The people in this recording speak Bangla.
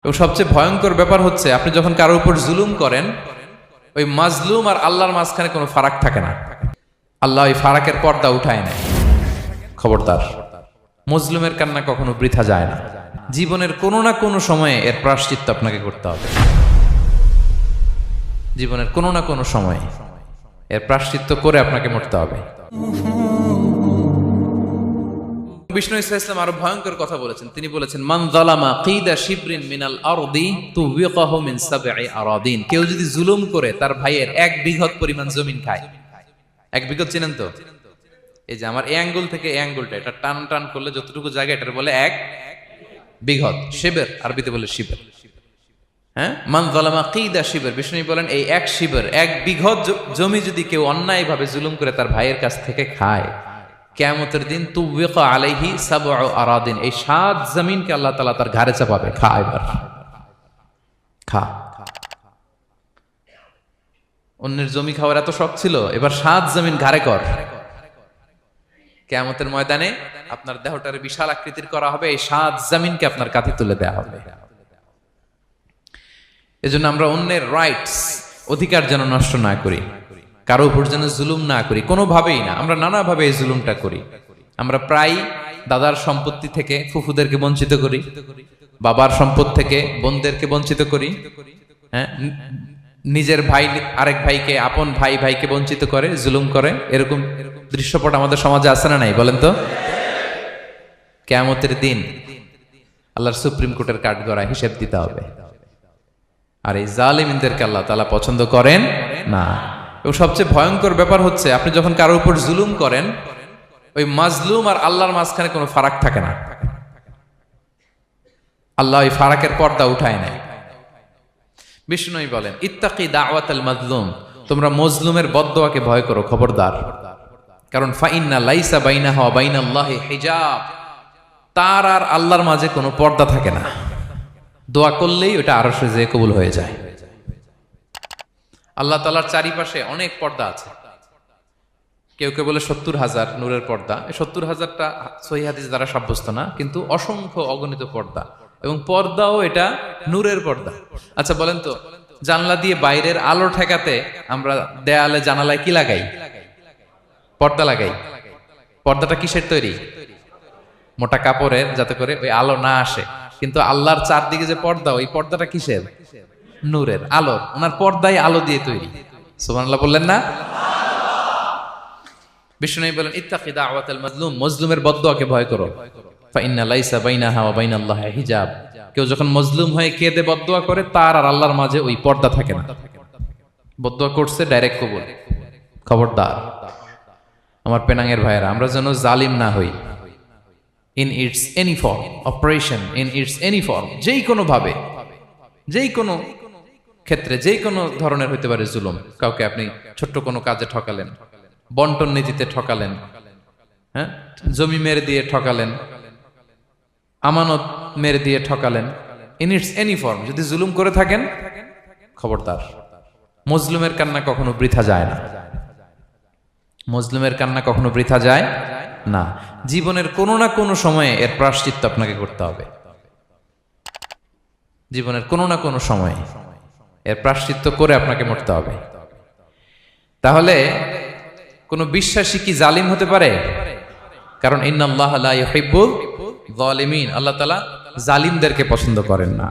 এবং সবচেয়ে ভয়ঙ্কর ব্যাপার হচ্ছে আপনি যখন কারোর উপর জুলুম করেন, ওই মাজলুম আর আল্লাহর মাঝখানে কোনো ফারাক থাকে না। আল্লাহ ওই ফারাকের পর্দা উঠায় নেয়। খবরদার, মজলুমের কান্না কখনো বৃথা যায় না। জীবনের কোনো না কোনো সময়ে এর প্রায়শ্চিত্ত আপনাকে করতে হবে। জীবনের কোনো না কোনো সময়ে এর প্রায়শ্চিত্ত করে আপনাকে মরতে হবে। বিষ্ণু ইসলাম আরো ভয়ঙ্কর কথা বলেছেন। তিনি বলেছেন, মান যালামা কিদা শিবরিন মিনাল আরদি তুবিকাহু মিন সাবঈ আরাদিন। কেউ যদি জুলুম করে তার ভাইয়ের 1 বিঘত পরিমাণ জমিন খায়। 1 বিঘত চিনেন তো? এই যে আমার এই আঙ্গুল থেকে এই আঙ্গুলটা, এটা টান টান করলে যতটুকু জায়গা, এটার বলে 1 বিঘত। শিবের আরবিতে বলে শিবের। হ্যাঁ, মান যালামা কিদা শিবর। বিষ্ণু বলেন এই 1 শিবর, 1 বিঘত জমি যদি কেউ অন্যায়ভাবে জুলুম করে তার ভাইয়ের কাছ থেকে খায়, কিয়ামতের দিন তুবিকা আলাইহি সাবউ আরাদিন, এই 7 জমিনকে আল্লাহ তাআলা তার ঘাড়ে চাপাবে। খা এবার, খা। অন্যের জমি খাওয়ার এত শখ ছিল, এবার 7 জমিন ঘাড়ে কর। কিয়ামতের ময়দানে আপনার দেহটারে বিশাল আকৃতির করা হবে, এই 7 জমিনকে আপনার কাঁধে তুলে দেয়া হবে। এজন্য আমরা অন্যের রাইটস, অধিকার যেন নষ্ট না করি, কারো উপর যেন জুলুম না করি, কোনোভাবেই না। আমরা নানাভাবে এই জুলুমটা করি। আমরা প্রায় দাদার সম্পত্তি থেকে ফুফুদেরকে বঞ্চিত করি, বাবার সম্পদ থেকে বোনদেরকে বঞ্চিত করি। হ্যাঁ, নিজের ভাই আরেক ভাইকে, আপন ভাই ভাইকে বঞ্চিত করে, জুলুম করে। এরকম দৃশ্যপট আমাদের সমাজে আছে না নাই বলেন তো? কিয়ামতের দিন আল্লাহর সুপ্রিম কোর্টের কাঠগড়ায় হিসেব দিতে হবে। আর এই জালিমদেরকে আল্লাহ তাআলা পছন্দ করেন না। এবং সবচেয়ে ভয়ঙ্কর ব্যাপার হচ্ছে আপনি যখন কারোর উপর জুলুম করেন, ওই মাজলুম আর আল্লাহর মাঝখানে কোনো ফারাক থাকে না। আল্লাহ ওই ফারাকের পর্দা উঠায় নেয়। বিষ্ণু বলেন, ইত্তাকি দাওয়াতাল মাজলুম, তোমরা মজলুমের বদদোয়াকে ভয় করো, খবরদার। কারণ ফাইন্না লাইসা বাইনাহা ওয়া বাইনাল্লাহি হিজাব, তার আর আল্লাহর মাঝে কোনো পর্দা থাকে না। দোয়া করলেই ওটা আরশে যেয়ে কবুল হয়ে যায়। আল্লাহ তাআলার চারিপাশে অনেক পর্দা আছে। কেউ কেউ বলে 70,000 নূরের পর্দা। 70,000টা সহিহ হাদিস দ্বারা সাব্যস্ত না, কিন্তু অসংখ্য অগণিত পর্দা, এবং পর্দাও এটা নূরের পর্দা। আচ্ছা বলেন তো, জানলা দিয়ে বাইরের আলো ঠেকাতে আমরা দেয়ালে জানালায় কি লাগাই? পর্দা লাগাই। পর্দাটা কিসের তৈরি? মোটা কাপড়ের, যাতে করে ওই আলো না আসে। কিন্তু আল্লাহর চারদিকে যে পর্দা, ওই পর্দাটা কিসের? নূরের, আলোর। ওনার পর্দায় আলো দিয়ে তৈরি। সুবহানাল্লাহ বললেন না? বিষ্ণু বলেন, ইত্তাকি দাওয়াতাল মাজলুম, মজলুমের বদদোয়াকে ভয় করো। ফাইন্না লাইসা বাইনাহা ওয়া বাইনাল্লাহি হিজাব, কেউ যখন মজলুম হয়ে কেঁদে বদদোয়া করে, তার আর আল্লাহর মাঝে ওই পর্দা থাকে না। বদদোয়া করছে, ডাইরেক্ট কবুল। খবরদার আমার পেনাঙ্গের ভাইয়েরা, আমরা যেন জালিম না হই। In it's any form, operation in it's any form, যেই কোনো ভাবে, যেই কোনো ক্ষেত্রে, যেই কোনো ধরনের হইতে পারে জুলুম। কাউকে আপনি ছোট্ট কোনো কাজে ঠকালেন, বন্টন নীতিতে ঠকালেন, হ্যাঁ, জমি মেরে দিয়ে ঠকালেন, আমানত মেরে দিয়ে ঠকালেন, ইন ইটস এনি ফর্ম যদি জুলুম করে থাকেন, খবরদার, মজলুমের কান্না কখনো বৃথা যায় না। মজলুমের কান্না কখনো বৃথা যায় না। জীবনের কোনো না কোনো সময়ে এর প্রায়শ্চিত্ত আপনাকে করতে হবে। জীবনের কোনো না কোনো সময়ে এর প্রায়শ্চিত্ত করে আপনাকে মরতে হবে। তাহলে কোন বিশ্বাসী কি জালিম হতে পারে? কারণ ইন্নাল্লাহা লা ইউহিব্বুল যালিমিন, আল্লাহ তাআলা জালিমদেরকে পছন্দ করেন না।